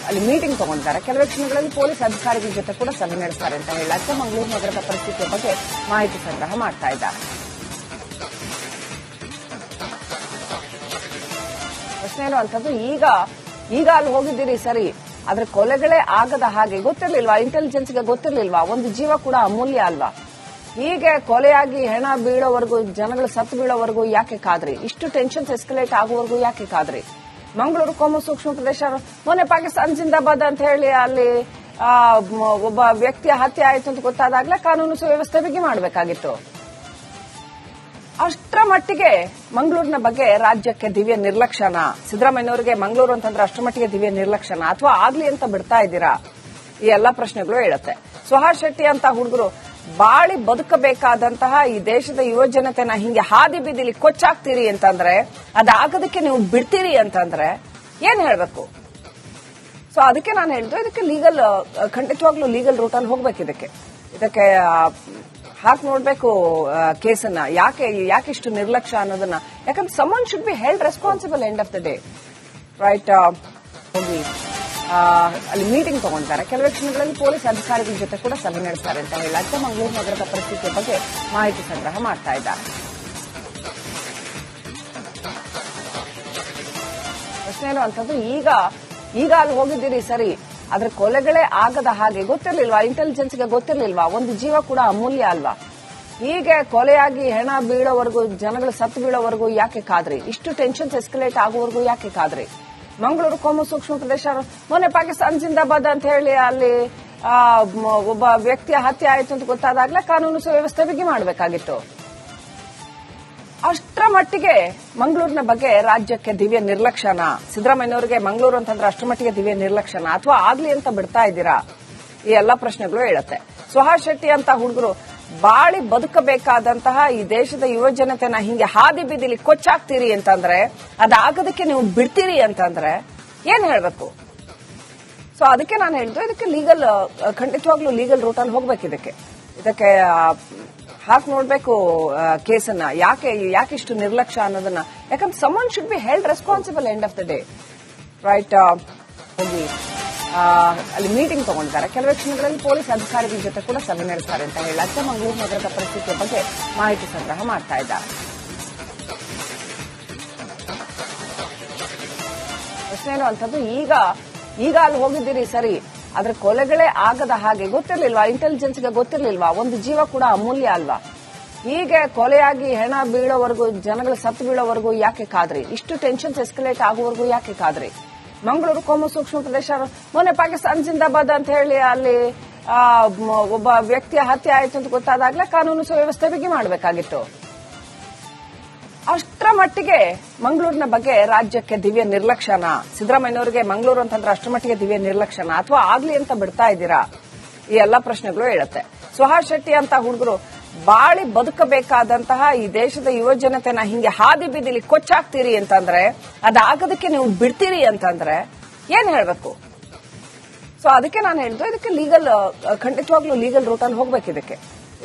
ಅಲ್ಲಿ ಮೀಟಿಂಗ್ ತಗೊಂಡಿದ್ದಾರೆ. ಕೆಲವೇ ಕ್ಷಣಗಳಲ್ಲಿ ಪೊಲೀಸ್ ಅಧಿಕಾರಿಗಳ ಜೊತೆ ಕೂಡ ಸಭೆ ನಡೆಸ್ತಾರೆ ಅಂತ ಹೇಳಲಾಗ್ತದೆ. ಮಂಗಳೂರು ನಗರದ ಪರಿಸ್ಥಿತಿಯ ಬಗ್ಗೆ ಮಾಹಿತಿ ಸಂಗ್ರಹ ಮಾಡ್ತಾ ಇದ್ದಾರೆ. ಪ್ರಶ್ನೆ ಇರುವಂತದ್ದು, ಈಗ ಅಲ್ಲಿ ಹೋಗಿದ್ದೀರಿ ಸರಿ, ಆದ್ರೆ ಕೊಲೆಗಳೇ ಆಗದ ಹಾಗೆ ಗೊತ್ತಿರ್ಲಿಲ್ವಾ? ಇಂಟೆಲಿಜೆನ್ಸ್ಗೆ ಗೊತ್ತಿರ್ಲಿಲ್ವಾ? ಒಂದು ಜೀವ ಕೂಡ ಅಮೂಲ್ಯ ಅಲ್ವಾ? ಹೀಗೆ ಕೊಲೆಯಾಗಿ ಹೆಣ ಬೀಳೋವರೆಗೂ, ಜನಗಳು ಸತ್ತು ಬೀಳೋವರೆಗೂ ಯಾಕೆ ಕಾದ್ರಿ? ಇಷ್ಟು ಟೆನ್ಷನ್ಸ್ ಎಸ್ಕಲೇಟ್ ಆಗುವವರೆಗೂ ಯಾಕೆ ಕಾದ್ರಿ? ಮಂಗಳೂರು ಕೋಮು ಸೂಕ್ಷ್ಮ ಪ್ರದೇಶ, ಮೊನ್ನೆ ಪಾಕಿಸ್ತಾನ ಜಿಂದಾಬಾದ್ ಅಂತ ಹೇಳಿ ಅಲ್ಲಿ ಒಬ್ಬ ವ್ಯಕ್ತಿಯ ಹತ್ಯೆ ಆಯಿತು ಅಂತ ಗೊತ್ತಾದಾಗ್ಲೇ ಕಾನೂನು ಸುವ್ಯವಸ್ಥೆ ಬಿಗಿ ಮಾಡಬೇಕಾಗಿತ್ತು. ಅಷ್ಟರ ಮಟ್ಟಿಗೆ ಮಂಗಳೂರಿನ ಬಗ್ಗೆ ರಾಜ್ಯಕ್ಕೆ ದಿವ್ಯ ನಿರ್ಲಕ್ಷ್ಯನ? ಸಿದ್ದರಾಮಯ್ಯನವರಿಗೆ ಮಂಗಳೂರು ಅಂತಂದ್ರೆ ಅಷ್ಟರ ಮಟ್ಟಿಗೆ ದಿವ್ಯ ನಿರ್ಲಕ್ಷ್ಯನ, ಅಥವಾ ಆಗ್ಲಿ ಅಂತ ಬಿಡ್ತಾ ಇದ್ದೀರಾ? ಈ ಎಲ್ಲಾ ಪ್ರಶ್ನೆಗಳು ಹೇಳುತ್ತೆ. ಸುಹಾಸ್ ಶೆಟ್ಟಿ ಅಂತ ಹುಡುಗರು ಬಾಳಿ ಬದುಕಬೇಕಾದಂತಹ ಈ ದೇಶದ ಯುವ ಜನತೆನ ಹಿಂಗೆ ಹಾದಿ ಬೀದಿಲಿ ಕೊಚ್ಚಾಕ್ತೀರಿ ಅಂತಂದ್ರೆ, ಅದಾಗೋದಕ್ಕೆ ನೀವು ಬಿಡ್ತೀರಿ ಅಂತಂದ್ರೆ ಏನ್ ಹೇಳ್ಬೇಕು? ಸೊ ಅದಕ್ಕೆ ನಾನು ಹೇಳಿದ್ದು, ಇದಕ್ಕೆ ಲೀಗಲ್, ಖಂಡಿತವಾಗ್ಲೂ ಲೀಗಲ್ ರೂಟಲ್ಲಿ ಹೋಗ್ಬೇಕು. ಇದಕ್ಕೆ ಹಾಕಿ ನೋಡ್ಬೇಕು ಕೇಸನ್ನ. ಯಾಕೆ ಇಷ್ಟು ನಿರ್ಲಕ್ಷ್ಯ ಅನ್ನೋದನ್ನ. ಯಾಕಂದ್ರೆ someone should be held responsible end of the day, right? ಹೋಗಿ ಅಲ್ಲಿ ಮೀಟಿಂಗ್ ತಗೊಂಡಿದ್ದಾರೆ. ಕೆಲವೇ ಕ್ಷಣಗಳಲ್ಲಿ ಪೊಲೀಸ್ ಅಧಿಕಾರಿಗಳ ಜೊತೆ ಕೂಡ ಸಭೆ ನಡೆಸ್ತಾರೆ ಅಂತ ಹೇಳಲಾಗ್ತದೆ. ಮಂಗಳೂರು ನಗರದ ಪರಿಸ್ಥಿತಿಯ ಬಗ್ಗೆ ಮಾಹಿತಿ ಸಂಗ್ರಹ ಮಾಡ್ತಾ ಇದ್ದಾರೆ. ಪ್ರಶ್ನೆ ಇರುವಂತದ್ದು, ಈಗ ಅಲ್ಲಿ ಹೋಗಿದ್ದೀರಿ ಸರಿ, ಆದ್ರೆ ಕೊಲೆಗಳೇ ಆಗದ ಹಾಗೆ ಗೊತ್ತಿರ್ಲಿಲ್ವಾ? ಇಂಟೆಲಿಜೆನ್ಸ್ಗೆ ಗೊತ್ತಿರ್ಲಿಲ್ವಾ? ಒಂದು ಜೀವ ಕೂಡ ಅಮೂಲ್ಯ ಅಲ್ವಾ? ಹೀಗೆ ಕೊಲೆಯಾಗಿ ಹೆಣ ಬೀಳೋವರೆಗೂ, ಜನಗಳು ಸತ್ತು ಬೀಳೋವರೆಗೂ ಯಾಕೆ ಕಾದ್ರಿ? ಇಷ್ಟು ಟೆನ್ಷನ್ಸ್ ಎಸ್ಕಲೇಟ್ ಆಗುವವರೆಗೂ ಯಾಕೆ ಕಾದ್ರಿ? ಮಂಗಳೂರು ಕೋಮು ಸೂಕ್ಷ್ಮ ಪ್ರದೇಶ, ಮೊನ್ನೆ ಪಾಕಿಸ್ತಾನ ಜಿಂದಾಬಾದ್ ಅಂತ ಹೇಳಿ ಅಲ್ಲಿ ಒಬ್ಬ ವ್ಯಕ್ತಿಯ ಹತ್ಯೆ ಆಯಿತು ಅಂತ ಗೊತ್ತಾದಾಗ್ಲೇ ಕಾನೂನು ಸುವ್ಯವಸ್ಥೆ ಬಿಗಿ ಮಾಡಬೇಕಾಗಿತ್ತು. ಅಷ್ಟರ ಮಟ್ಟಿಗೆ ಮಂಗಳೂರಿನ ಬಗ್ಗೆ ರಾಜ್ಯಕ್ಕೆ ದಿವ್ಯ ನಿರ್ಲಕ್ಷ್ಯನ? ಸಿದ್ದರಾಮಯ್ಯನವರಿಗೆ ಮಂಗಳೂರು ಅಂತಂದ್ರೆ ಅಷ್ಟರ ಮಟ್ಟಿಗೆ ದಿವ್ಯ ನಿರ್ಲಕ್ಷ್ಯನ, ಅಥವಾ ಆಗ್ಲಿ ಅಂತ ಬಿಡ್ತಾ ಇದ್ದೀರಾ? ಈ ಎಲ್ಲಾ ಪ್ರಶ್ನೆಗಳು ಹೇಳುತ್ತೆ. ಸುಹಾಸ್ ಶೆಟ್ಟಿ ಅಂತ ಹುಡುಗರು ಬಾಳಿ ಬದುಕಬೇಕಾದಂತಹ ಈ ದೇಶದ ಯುವ ಜನತೆನ ಹಿಂಗೆ ಹಾದಿ ಬೀದಿಲಿ ಕೊಚ್ಚಾಕ್ತೀರಿ ಅಂತಂದ್ರೆ, ಅದಾಗೋದಕ್ಕೆ ನೀವು ಬಿಡ್ತೀರಿ ಅಂತಂದ್ರೆ ಏನ್ ಹೇಳ್ಬೇಕು? ಸೊ ಅದಕ್ಕೆ ನಾನು ಹೇಳಿದ್ದು, ಇದಕ್ಕೆ ಲೀಗಲ್, ಖಂಡಿತವಾಗ್ಲೂ ಲೀಗಲ್ ರೂಟಲ್ಲಿ ಹೋಗ್ಬೇಕು. ಇದಕ್ಕೆ ಹಾಕಿ ನೋಡ್ಬೇಕು ಕೇಸನ್ನ. ಯಾಕೆ ಇಷ್ಟು ನಿರ್ಲಕ್ಷ್ಯ ಅನ್ನೋದನ್ನ. ಯಾಕಂದ್ರೆ someone should be held responsible end of the day, right? ಹೋಗಿ ಅಲ್ಲಿ ಮೀಟಿಂಗ್ ತಗೊಂಡಿದ್ದಾರೆ. ಕೆಲವೇ ಕ್ಷಣಗಳಲ್ಲಿ ಪೊಲೀಸ್ ಅಧಿಕಾರಿಗಳ ಜೊತೆ ಕೂಡ ಸಭೆ ನಡೆಸ್ತಾರೆ ಅಂತ ಹೇಳಲಾಗ್ತದೆ. ಮಂಗಳೂರು ನಗರದ ಪರಿಸ್ಥಿತಿಯ ಬಗ್ಗೆ ಮಾಹಿತಿ ಸಂಗ್ರಹ ಮಾಡ್ತಾ ಇದ್ದಾರೆ. ಪ್ರಶ್ನೆ ಇರುವಂತದ್ದು, ಈಗ ಅಲ್ಲಿ ಹೋಗಿದ್ದೀರಿ ಸರಿ, ಆದ್ರೆ ಕೊಲೆಗಳೇ ಆಗದ ಹಾಗೆ ಗೊತ್ತಿರ್ಲಿಲ್ವಾ? ಇಂಟೆಲಿಜೆನ್ಸ್ಗೆ ಗೊತ್ತಿರ್ಲಿಲ್ವಾ? ಒಂದು ಜೀವ ಕೂಡ ಅಮೂಲ್ಯ ಅಲ್ವಾ? ಹೀಗೆ ಕೊಲೆಯಾಗಿ ಹೆಣ ಬೀಳೋವರೆಗೂ, ಜನಗಳು ಸತ್ತು ಬೀಳೋವರೆಗೂ ಯಾಕೆ ಕಾದ್ರಿ? ಇಷ್ಟು ಟೆನ್ಷನ್ಸ್ ಎಸ್ಕಲೇಟ್ ಆಗುವವರೆಗೂ ಯಾಕೆ ಕಾದ್ರಿ? ಮಂಗಳೂರು ಕೋಮು ಸೂಕ್ಷ್ಮ ಪ್ರದೇಶ, ಮೊನ್ನೆ ಪಾಕಿಸ್ತಾನ ಜಿಂದಾಬಾದ್ ಅಂತ ಹೇಳಿ ಅಲ್ಲಿ ಒಬ್ಬ ವ್ಯಕ್ತಿಯ ಹತ್ಯೆ ಆಯಿತು ಅಂತ ಗೊತ್ತಾದಾಗ್ಲೇ ಕಾನೂನು ಸುವ್ಯವಸ್ಥೆ ಬಿಗಿ ಮಾಡಬೇಕಾಗಿತ್ತು. ಅಷ್ಟರ ಮಟ್ಟಿಗೆ ಮಂಗಳೂರಿನ ಬಗ್ಗೆ ರಾಜ್ಯಕ್ಕೆ ದಿವ್ಯ ನಿರ್ಲಕ್ಷ್ಯನ? ಸಿದ್ದರಾಮಯ್ಯನವರಿಗೆ ಮಂಗಳೂರು ಅಂತಂದ್ರೆ ಅಷ್ಟರ ಮಟ್ಟಿಗೆ ದಿವ್ಯ ನಿರ್ಲಕ್ಷ್ಯನ, ಅಥವಾ ಆಗ್ಲಿ ಅಂತ ಬಿಡ್ತಾ ಇದ್ದೀರಾ? ಈ ಎಲ್ಲಾ ಪ್ರಶ್ನೆಗಳು ಹೇಳುತ್ತೆ. ಸುಹಾಸ್ ಶೆಟ್ಟಿ ಅಂತ ಹುಡುಗರು ಬಾಳಿ ಬದುಕಬೇಕಾದಂತಹ ಈ ದೇಶದ ಯುವ ಜನತೆನ ಹಿಂಗೆ ಹಾದಿ ಬೀದಿಲಿ ಕೊಚ್ಚಾಕ್ತೀರಿ ಅಂತಂದ್ರೆ, ಅದಾಗೋದಕ್ಕೆ ನೀವು ಬಿಡ್ತೀರಿ ಅಂತಂದ್ರೆ ಏನ್ ಹೇಳ್ಬೇಕು? ಸೊ ಅದಕ್ಕೆ ನಾನು ಹೇಳಿದ್ದು, ಇದಕ್ಕೆ ಲೀಗಲ್, ಖಂಡಿತವಾಗ್ಲೂ ಲೀಗಲ್ ರೂಟಲ್ಲಿ ಹೋಗ್ಬೇಕು.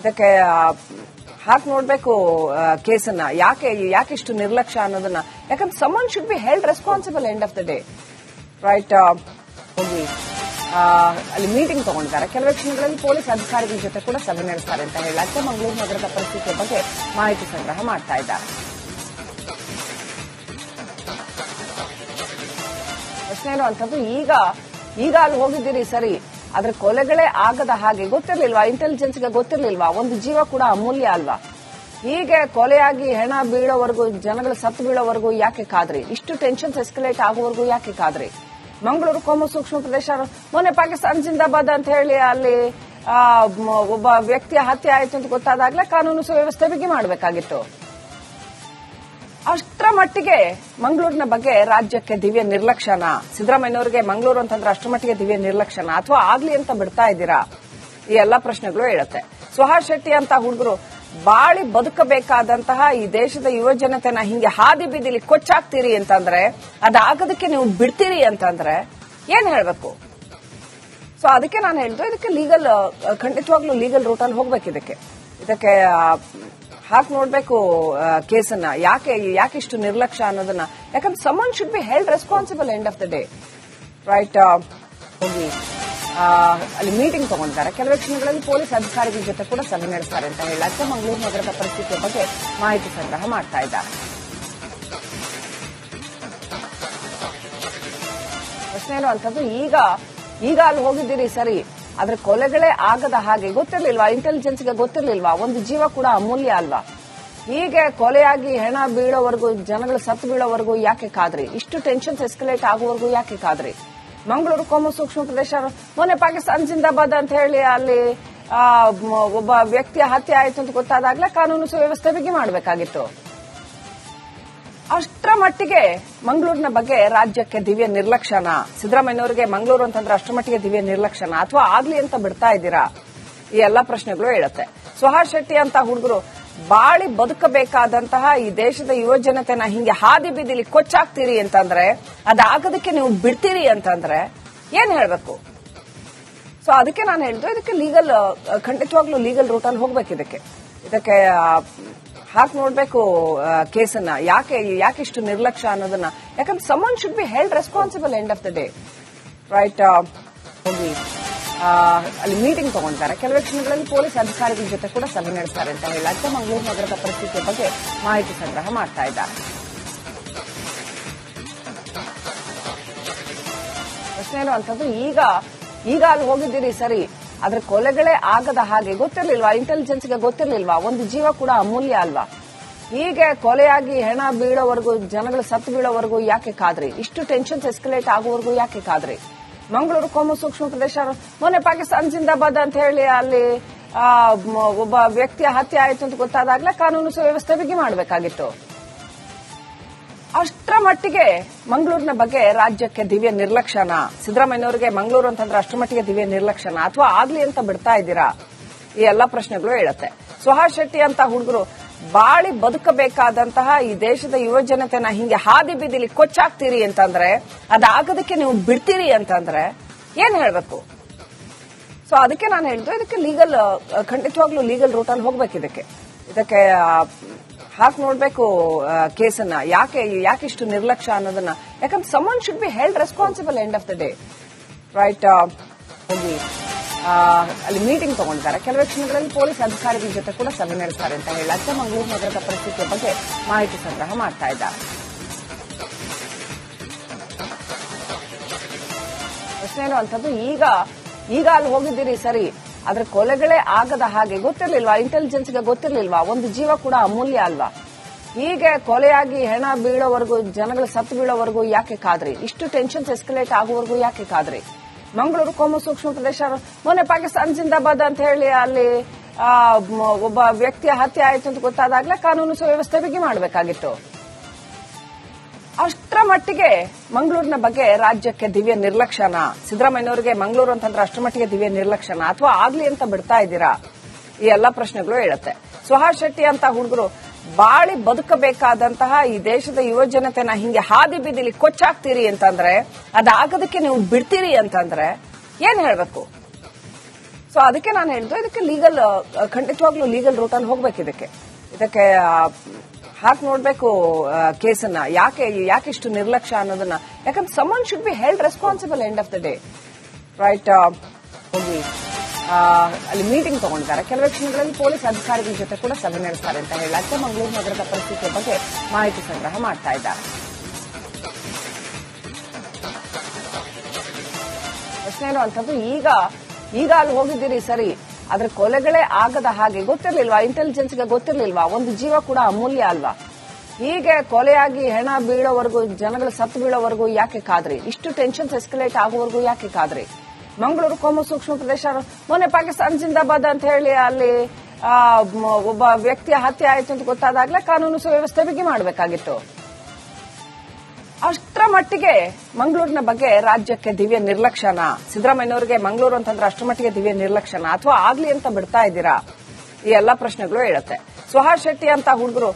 ಇದಕ್ಕೆ ಹಾಕಿ ನೋಡ್ಬೇಕು ಕೇಸನ್ನ. ಯಾಕೆ ಇಷ್ಟು ನಿರ್ಲಕ್ಷ್ಯ ಅನ್ನೋದನ್ನ. ಯಾಕಂದ್ರೆ someone should be held responsible end of the day, right? ಹೋಗಿ ಅಲ್ಲಿ ಮೀಟಿಂಗ್ ತಗೊಂಡಿದ್ದಾರೆ. ಕೆಲವೇ ಕ್ಷಣಗಳಲ್ಲಿ ಪೊಲೀಸ್ ಅಧಿಕಾರಿಗಳ ಜೊತೆ ಕೂಡ ಸಭೆ ನಡೆಸ್ತಾರೆ ಅಂತ ಹೇಳಲಾಗ್ತದೆ. ಮಂಗಳೂರು ನಗರದ ಪರಿಸ್ಥಿತಿಯ ಬಗ್ಗೆ ಮಾಹಿತಿ ಸಂಗ್ರಹ ಮಾಡ್ತಾ ಇದ್ದಾರೆ. ಪ್ರಶ್ನೆ ಇರುವಂತದ್ದು, ಈಗ ಅಲ್ಲಿ ಹೋಗಿದ್ದೀರಿ ಸರಿ, ಆದ್ರೆ ಕೊಲೆಗಳೇ ಆಗದ ಹಾಗೆ ಗೊತ್ತಿರ್ಲಿಲ್ವಾ? ಇಂಟೆಲಿಜೆನ್ಸ್ಗೆ ಗೊತ್ತಿರ್ಲಿಲ್ವಾ? ಒಂದು ಜೀವ ಕೂಡ ಅಮೂಲ್ಯ ಅಲ್ವಾ? ಹೀಗೆ ಕೊಲೆಯಾಗಿ ಹೆಣ ಬೀಳೋವರೆಗೂ, ಜನಗಳು ಸತ್ತು ಬೀಳೋವರೆಗೂ ಯಾಕೆ ಕಾದ್ರಿ? ಇಷ್ಟು ಟೆನ್ಷನ್ಸ್ ಎಸ್ಕಲೇಟ್ ಆಗುವವರೆಗೂ ಯಾಕೆ ಕಾದ್ರಿ? ಮಂಗಳೂರು ಕೋಮು ಸೂಕ್ಷ್ಮ ಪ್ರದೇಶ, ಮೊನ್ನೆ ಪಾಕಿಸ್ತಾನ ಜಿಂದಾಬಾದ್ ಅಂತ ಹೇಳಿ ಅಲ್ಲಿ ಒಬ್ಬ ವ್ಯಕ್ತಿಯ ಹತ್ಯೆ ಆಯಿತು ಅಂತ ಗೊತ್ತಾದಾಗ್ಲೇ ಕಾನೂನು ಸುವ್ಯವಸ್ಥೆ ಬಿಗಿ ಮಾಡಬೇಕಾಗಿತ್ತು. ಅಷ್ಟರ ಮಟ್ಟಿಗೆ ಮಂಗಳೂರಿನ ಬಗ್ಗೆ ರಾಜ್ಯಕ್ಕೆ ದಿವ್ಯ ನಿರ್ಲಕ್ಷ್ಯನ? ಸಿದ್ದರಾಮಯ್ಯನವರಿಗೆ ಮಂಗಳೂರು ಅಂತಂದ್ರೆ ಅಷ್ಟರ ಮಟ್ಟಿಗೆ ದಿವ್ಯ ನಿರ್ಲಕ್ಷ್ಯನ, ಅಥವಾ ಆಗ್ಲಿ ಅಂತ ಬಿಡ್ತಾ ಇದ್ದೀರಾ? ಈ ಎಲ್ಲಾ ಪ್ರಶ್ನೆಗಳು ಹೇಳುತ್ತೆ. ಸುಹಾಸ್ ಶೆಟ್ಟಿ ಅಂತ ಹುಡುಗರು ಬಾಳಿ ಬದುಕಬೇಕಾದಂತಹ ಈ ದೇಶದ ಯುವ ಜನತೆನ ಹಿಂಗೆ ಹಾದಿ ಬೀದಿಲಿ ಕೊಚ್ಚಾಕ್ತೀರಿ ಅಂತಂದ್ರೆ, ಅದಾಗೋದಕ್ಕೆ ನೀವು ಬಿಡ್ತೀರಿ ಅಂತಂದ್ರೆ ಏನ್ ಹೇಳ್ಬೇಕು? ಸೊ ಅದಕ್ಕೆ ನಾನು ಹೇಳಿದ್ದು, ಇದಕ್ಕೆ ಲೀಗಲ್, ಖಂಡಿತವಾಗ್ಲೂ ಲೀಗಲ್ ರೂಟಲ್ಲಿ ಹೋಗ್ಬೇಕು. ಇದಕ್ಕೆ ಹಾಕಿ ನೋಡ್ಬೇಕು ಕೇಸನ್ನ. ಯಾಕೆ ಇಷ್ಟು ನಿರ್ಲಕ್ಷ್ಯ ಅನ್ನೋದನ್ನ. ಯಾಕಂದ್ರೆ someone should be held responsible end of the day, right ಹೋಗಿ ಅಲ್ಲಿ ಮೀಟಿಂಗ್ ತಗೊಂಡಿದ್ದಾರೆ. ಕೆಲವೇ ಕ್ಷಣಗಳಲ್ಲಿ ಪೊಲೀಸ್ ಅಧಿಕಾರಿಗಳ ಜೊತೆ ಕೂಡ ಸಭೆ ನಡೆಸ್ತಾರೆ ಅಂತ ಹೇಳಕ್ಕೆ ಮಂಗಳೂರು ನಗರದ ಪರಿಸ್ಥಿತಿಯ ಬಗ್ಗೆ ಮಾಹಿತಿ ಸಂಗ್ರಹ ಮಾಡ್ತಾ ಇದ್ದಾರೆ. ಪ್ರಶ್ನೆ ಇರುವಂತದ್ದು, ಈಗ ಅಲ್ಲಿ ಹೋಗಿದ್ದೀರಿ ಸರಿ, ಆದ್ರೆ ಕೊಲೆಗಳೇ ಆಗದ ಹಾಗೆ ಗೊತ್ತಿರ್ಲಿಲ್ವಾ? ಇಂಟೆಲಿಜೆನ್ಸ್ಗೆ ಗೊತ್ತಿರ್ಲಿಲ್ವಾ? ಒಂದು ಜೀವ ಕೂಡ ಅಮೂಲ್ಯ ಅಲ್ವಾ? ಹೀಗೆ ಕೊಲೆಯಾಗಿ ಹೆಣ ಬೀಳೋವರೆಗೂ, ಜನಗಳು ಸತ್ತು ಬೀಳೋವರೆಗೂ ಯಾಕೆ ಕಾದ್ರಿ? ಇಷ್ಟು ಟೆನ್ಷನ್ಸ್ ಎಸ್ಕಲೇಟ್ ಆಗುವವರೆಗೂ ಯಾಕೆ ಕಾದ್ರಿ? ಮಂಗಳೂರು ಕೋಮು ಸೂಕ್ಷ್ಮ ಪ್ರದೇಶ, ಮೊನ್ನೆ ಪಾಕಿಸ್ತಾನ ಜಿಂದಾಬಾದ್ ಅಂತ ಹೇಳಿ ಅಲ್ಲಿ ಒಬ್ಬ ವ್ಯಕ್ತಿಯ ಹತ್ಯೆ ಆಯಿತು ಅಂತ ಗೊತ್ತಾದಾಗ್ಲೇ ಕಾನೂನು ಸುವ್ಯವಸ್ಥೆ ಬಿಗಿ ಮಾಡಬೇಕಾಗಿತ್ತು. ಅಷ್ಟರ ಮಟ್ಟಿಗೆ ಮಂಗಳೂರಿನ ಬಗ್ಗೆ ರಾಜ್ಯಕ್ಕೆ ದಿವ್ಯ ನಿರ್ಲಕ್ಷ್ಯನ? ಸಿದ್ದರಾಮಯ್ಯನವರಿಗೆ ಮಂಗಳೂರು ಅಂತಂದ್ರೆ ಅಷ್ಟರ ಮಟ್ಟಿಗೆ ದಿವ್ಯ ನಿರ್ಲಕ್ಷ್ಯನ ಅಥವಾ ಆಗ್ಲಿ ಅಂತ ಬಿಡ್ತಾ ಇದ್ದೀರಾ? ಈ ಎಲ್ಲಾ ಪ್ರಶ್ನೆಗಳು ಹೇಳುತ್ತೆ. ಸುಹಾಸ್ ಶೆಟ್ಟಿ ಅಂತ ಹುಡುಗರು ಬಾಳಿ ಬದುಕಬೇಕಾದಂತಹ ಈ ದೇಶದ ಯುವ ಜನತೆನ ಹಿಂಗೆ ಹಾದಿ ಬೀದಿಲಿ ಕೊಚ್ಚಾಕ್ತೀರಿ ಅಂತಂದ್ರೆ, ಅದಾಗೋದಕ್ಕೆ ನೀವು ಬಿಡ್ತೀರಿ ಅಂತಂದ್ರೆ ಏನ್ ಹೇಳ್ಬೇಕು? ಸೊ ಅದಕ್ಕೆ ನಾನು ಹೇಳಿದ್ದು, ಇದಕ್ಕೆ ಲೀಗಲ್, ಖಂಡಿತವಾಗ್ಲೂ ಲೀಗಲ್ ರೂಟಲ್ಲಿ ಹೋಗ್ಬೇಕು. ಇದಕ್ಕೆ ಹಾಕಿ ನೋಡ್ಬೇಕು ಕೇಸನ್ನ. ಯಾಕಿಷ್ಟು ನಿರ್ಲಕ್ಷ್ಯ ಅನ್ನೋದನ್ನ. ಯಾಕಂದ್ರೆ someone should be held responsible end of the day. Right ಹೋಗಿ ಅಲ್ಲಿ ಮೀಟಿಂಗ್ ತಗೊಂಡಿದ್ದಾರೆ. ಕೆಲವೇ ಕ್ಷಣಗಳಲ್ಲಿ ಪೊಲೀಸ್ ಅಧಿಕಾರಿಗಳ ಜೊತೆ ಕೂಡ ಸಭೆ ನಡೆಸ್ತಾರೆ ಅಂತ ಹೇಳಕ್ಕೆ ಮಂಗಳೂರು ನಗರದ ಪರಿಸ್ಥಿತಿಯ ಬಗ್ಗೆ ಮಾಹಿತಿ ಸಂಗ್ರಹ ಮಾಡ್ತಾ ಇದ್ದಾರೆ. ಪ್ರಶ್ನೆ ಇರುವಂತದ್ದು, ಈಗ ಅಲ್ಲಿ ಹೋಗಿದ್ದೀರಿ ಸರಿ, ಆದ್ರೆ ಕೊಲೆಗಳೇ ಆಗದ ಹಾಗೆ ಗೊತ್ತಿರ್ಲಿಲ್ವಾ? ಇಂಟೆಲಿಜೆನ್ಸ್ಗೆ ಗೊತ್ತಿರ್ಲಿಲ್ವಾ? ಒಂದು ಜೀವ ಕೂಡ ಅಮೂಲ್ಯ ಅಲ್ವಾ? ಹೀಗೆ ಕೊಲೆಯಾಗಿ ಹೆಣ ಬೀಳೋವರೆಗೂ, ಜನಗಳು ಸತ್ತು ಬೀಳೋವರೆಗೂ ಯಾಕೆ ಕಾದ್ರಿ? ಇಷ್ಟು ಟೆನ್ಷನ್ಸ್ ಎಸ್ಕಲೇಟ್ ಆಗುವವರೆಗೂ ಯಾಕೆ ಕಾದ್ರಿ? ಮಂಗಳೂರು ಕೋಮು ಸೂಕ್ಷ್ಮ ಪ್ರದೇಶ, ಮೊನ್ನೆ ಪಾಕಿಸ್ತಾನ ಜಿಂದಾಬಾದ್ ಅಂತ ಹೇಳಿ ಅಲ್ಲಿ ಒಬ್ಬ ವ್ಯಕ್ತಿಯ ಹತ್ಯೆ ಆಯಿತು ಅಂತ ಗೊತ್ತಾದಾಗ್ಲೇ ಕಾನೂನು ಸುವ್ಯವಸ್ಥೆ ಬಿಗಿ ಮಾಡಬೇಕಾಗಿತ್ತು. ಅಷ್ಟರ ಮಟ್ಟಿಗೆ ಮಂಗಳೂರಿನ ಬಗ್ಗೆ ರಾಜ್ಯಕ್ಕೆ ದಿವ್ಯ ನಿರ್ಲಕ್ಷ್ಯನ? ಸಿದ್ದರಾಮಯ್ಯನವರಿಗೆ ಮಂಗಳೂರು ಅಂತಂದ್ರೆ ಅಷ್ಟರ ಮಟ್ಟಿಗೆ ದಿವ್ಯ ನಿರ್ಲಕ್ಷ್ಯನ ಅಥವಾ ಆಗ್ಲಿ ಅಂತ ಬಿಡ್ತಾ ಇದ್ದೀರಾ? ಈ ಎಲ್ಲಾ ಪ್ರಶ್ನೆಗಳು ಹೇಳುತ್ತೆ. ಸುಹಾಸ್ ಶೆಟ್ಟಿ ಅಂತ ಹುಡುಗರು ಬಾಳಿ ಬದುಕಬೇಕಾದಂತಹ ಈ ದೇಶದ ಯುವ ಜನತೆನ ಹಿಂಗೆ ಹಾದಿ ಬೀದಿಲಿ ಕೊಚ್ಚಾಕ್ತೀರಿ ಅಂತಂದ್ರೆ, ಅದಾಗೋದಕ್ಕೆ ನೀವು ಬಿಡ್ತೀರಿ ಅಂತಂದ್ರೆ ಏನ್ ಹೇಳ್ಬೇಕು? ಸೊ ಅದಕ್ಕೆ ನಾನು ಹೇಳಿದ್ದು, ಇದಕ್ಕೆ ಲೀಗಲ್, ಖಂಡಿತವಾಗ್ಲೂ ಲೀಗಲ್ ರೂಟಲ್ಲಿ ಹೋಗ್ಬೇಕು. ಇದಕ್ಕೆ ಹಾಕಿ ನೋಡ್ಬೇಕು ಕೇಸನ್ನ. ಯಾಕಿಷ್ಟು ನಿರ್ಲಕ್ಷ್ಯ ಅನ್ನೋದನ್ನ. ಯಾಕಂದ್ರೆ someone should be held responsible end of the day. Right ಹೋಗಿ ಅಲ್ಲಿ ಮೀಟಿಂಗ್ ತಗೊಂಡಿದ್ದಾರೆ. ಕೆಲವೇ ಕ್ಷಣಗಳಲ್ಲಿ ಪೊಲೀಸ್ ಅಧಿಕಾರಿಗಳ ಜೊತೆ ಕೂಡ ಸಭೆ ನಡೆಸ್ತಾರೆ ಅಂತ ಹೇಳಕ್ಕೆ ಮಂಗಳೂರು ನಗರದ ಪರಿಸ್ಥಿತಿಯ ಬಗ್ಗೆ ಮಾಹಿತಿ ಸಂಗ್ರಹ ಮಾಡ್ತಾ ಇದ್ದಾರೆ. ಪ್ರಶ್ನೆ ಇರುವಂತದ್ದು, ಈಗ ಅಲ್ಲಿ ಹೋಗಿದ್ದೀರಿ ಸರಿ, ಆದ್ರೆ ಕೊಲೆಗಳೇ ಆಗದ ಹಾಗೆ ಗೊತ್ತಿರ್ಲಿಲ್ವಾ? ಇಂಟೆಲಿಜೆನ್ಸ್ಗೆ ಗೊತ್ತಿರ್ಲಿಲ್ವಾ? ಒಂದು ಜೀವ ಕೂಡ ಅಮೂಲ್ಯ ಅಲ್ವಾ? ಹೀಗೆ ಕೊಲೆಯಾಗಿ ಹೆಣ ಬೀಳೋವರೆಗೂ, ಜನಗಳು ಸತ್ತು ಬೀಳೋವರೆಗೂ ಯಾಕೆ ಕಾದ್ರಿ? ಇಷ್ಟು ಟೆನ್ಷನ್ಸ್ ಎಸ್ಕಲೇಟ್ ಆಗುವವರೆಗೂ ಯಾಕೆ ಕಾದ್ರಿ? ಮಂಗಳೂರು ಕೋಮು ಸೂಕ್ಷ್ಮ ಪ್ರದೇಶ, ಮೊನ್ನೆ ಪಾಕಿಸ್ತಾನ ಜಿಂದಾಬಾದ್ ಅಂತ ಹೇಳಿ ಅಲ್ಲಿ ಒಬ್ಬ ವ್ಯಕ್ತಿಯ ಹತ್ಯೆ ಆಯಿತು ಅಂತ ಗೊತ್ತಾದಾಗ್ಲೇ ಕಾನೂನು ಸುವ್ಯವಸ್ಥೆ ಬಿಗಿ ಮಾಡಬೇಕಾಗಿತ್ತು. ಅಷ್ಟರ ಮಟ್ಟಿಗೆ ಮಂಗಳೂರಿನ ಬಗ್ಗೆ ರಾಜ್ಯಕ್ಕೆ ದಿವ್ಯ ನಿರ್ಲಕ್ಷ್ಯನ? ಸಿದ್ದರಾಮಯ್ಯನವರಿಗೆ ಮಂಗಳೂರು ಅಂತಂದ್ರೆ ಅಷ್ಟರ ಮಟ್ಟಿಗೆ ದಿವ್ಯ ನಿರ್ಲಕ್ಷ್ಯನ ಅಥವಾ ಆಗ್ಲಿ ಅಂತ ಬಿಡ್ತಾ ಇದ್ದೀರಾ? ಈ ಎಲ್ಲಾ ಪ್ರಶ್ನೆಗಳು ಹೇಳುತ್ತೆ. ಸುಹಾಸ್ ಶೆಟ್ಟಿ ಅಂತ ಹುಡುಗರು ಬಾಳಿ ಬದುಕಬೇಕಾದಂತಹ ಈ ದೇಶದ ಯುವ ಜನತೆನ ಹಿಂಗೆ ಹಾದಿ ಬೀದಿಲಿ ಕೊಚ್ಚಾಕ್ತೀರಿ ಅಂತಂದ್ರೆ, ಅದಾಗೋದಕ್ಕೆ ನೀವು ಬಿಡ್ತೀರಿ ಅಂತಂದ್ರೆ ಏನ್ ಹೇಳ್ಬೇಕು? ಸೊ ಅದಕ್ಕೆ ನಾನು ಹೇಳಿದ್ದು, ಇದಕ್ಕೆ ಲೀಗಲ್, ಖಂಡಿತವಾಗ್ಲೂ ಲೀಗಲ್ ರೂಟಲ್ಲಿ ಹೋಗ್ಬೇಕು. ಇದಕ್ಕೆ ಹಾಕಿ ನೋಡ್ಬೇಕು ಕೇಸನ್ನ. ಯಾಕಿಷ್ಟು ನಿರ್ಲಕ್ಷ್ಯ ಅನ್ನೋದನ್ನ. ಯಾಕಂದ್ರೆ someone should be held responsible end of the day. Right ಹೋಗಿ ಅಲ್ಲಿ ಮೀಟಿಂಗ್ ತಗೊಂಡಿದ್ದಾರೆ. ಕೆಲವೇ ಕ್ಷಣಗಳಲ್ಲಿ ಪೊಲೀಸ್ ಅಧಿಕಾರಿಗಳ ಜೊತೆ ಕೂಡ ಸಭೆ ನಡೆಸ್ತಾರೆ ಅಂತ ಹೇಳಕ್ಕೆ ಮಂಗಳೂರು ನಗರದ ಪರಿಸ್ಥಿತಿಯ ಬಗ್ಗೆ ಮಾಹಿತಿ ಸಂಗ್ರಹ ಮಾಡ್ತಾ ಇದ್ದಾರೆ. ಪ್ರಶ್ನೆ ಇರುವಂತದ್ದು, ಈಗ ಅಲ್ಲಿ ಹೋಗಿದ್ದೀರಿ ಸರಿ, ಆದ್ರೆ ಕೊಲೆಗಳೇ ಆಗದ ಹಾಗೆ ಗೊತ್ತಿರ್ಲಿಲ್ವಾ? ಇಂಟೆಲಿಜೆನ್ಸ್ಗೆ ಗೊತ್ತಿರ್ಲಿಲ್ವಾ? ಒಂದು ಜೀವ ಕೂಡ ಅಮೂಲ್ಯ ಅಲ್ವಾ? ಹೀಗೆ ಕೊಲೆಯಾಗಿ ಹೆಣ ಬೀಳೋವರೆಗೂ, ಜನಗಳು ಸತ್ತು ಬೀಳೋವರೆಗೂ ಯಾಕೆ ಕಾದ್ರಿ? ಇಷ್ಟು ಟೆನ್ಷನ್ಸ್ ಎಸ್ಕಲೇಟ್ ಆಗುವವರೆಗೂ ಯಾಕೆ ಕಾದ್ರಿ? ಮಂಗಳೂರು ಕೋಮು ಸೂಕ್ಷ್ಮ ಪ್ರದೇಶ, ಮೊನ್ನೆ ಪಾಕಿಸ್ತಾನ ಜಿಂದಾಬಾದ್ ಅಂತ ಹೇಳಿ ಅಲ್ಲಿ ಒಬ್ಬ ವ್ಯಕ್ತಿಯ ಹತ್ಯೆ ಆಯಿತು ಅಂತ ಗೊತ್ತಾದಾಗ್ಲೇ ಕಾನೂನು ಸುವ್ಯವಸ್ಥೆ ಬಿಗಿ ಮಾಡಬೇಕಾಗಿತ್ತು. ಅಷ್ಟರ ಮಟ್ಟಿಗೆ ಮಂಗಳೂರಿನ ಬಗ್ಗೆ ರಾಜ್ಯಕ್ಕೆ ದಿವ್ಯ ನಿರ್ಲಕ್ಷ್ಯನ? ಸಿದ್ದರಾಮಯ್ಯನವರಿಗೆ ಮಂಗಳೂರು ಅಂತಂದ್ರೆ ಅಷ್ಟರ ಮಟ್ಟಿಗೆ ದಿವ್ಯ ನಿರ್ಲಕ್ಷ್ಯನ ಅಥವಾ ಆಗ್ಲಿ ಅಂತ ಬಿಡ್ತಾ ಇದ್ದೀರಾ? ಈ ಎಲ್ಲಾ ಪ್ರಶ್ನೆಗಳು ಹೇಳುತ್ತೆ. ಸುಹಾಸ್ ಶೆಟ್ಟಿ ಅಂತ ಹುಡುಗರು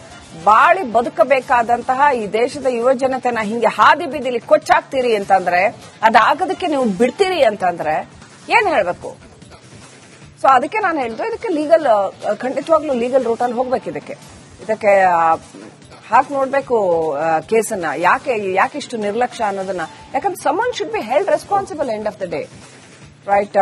ಬಾಳಿ ಬದುಕಬೇಕಾದಂತಹ ಈ ದೇಶದ ಯುವ ಜನತೆನ ಹಿಂಗೆ ಹಾದಿ ಬೀದಿಲಿ ಕೊಚ್ಚಾಕ್ತೀರಿ ಅಂತಂದ್ರೆ, ಅದಾಗೋದಕ್ಕೆ ನೀವು ಬಿಡ್ತೀರಿ ಅಂತಂದ್ರೆ ಏನ್ ಹೇಳ್ಬೇಕು? ಸೊ ಅದಕ್ಕೆ ನಾನು ಹೇಳಿದ್ದು, ಇದಕ್ಕೆ ಲೀಗಲ್, ಖಂಡಿತವಾಗ್ಲೂ ಲೀಗಲ್ ರೂಟಲ್ಲಿ ಹೋಗ್ಬೇಕು. ಇದಕ್ಕೆ ಹಾಕಿ ನೋಡ್ಬೇಕು ಕೇಸನ್ನ, ಯಾಕಿಷ್ಟು ನಿರ್ಲಕ್ಷ್ಯ ಅನ್ನೋದನ್ನ. ಯಾಕಂದ್ರೆ someone should be held responsible end of the day, right.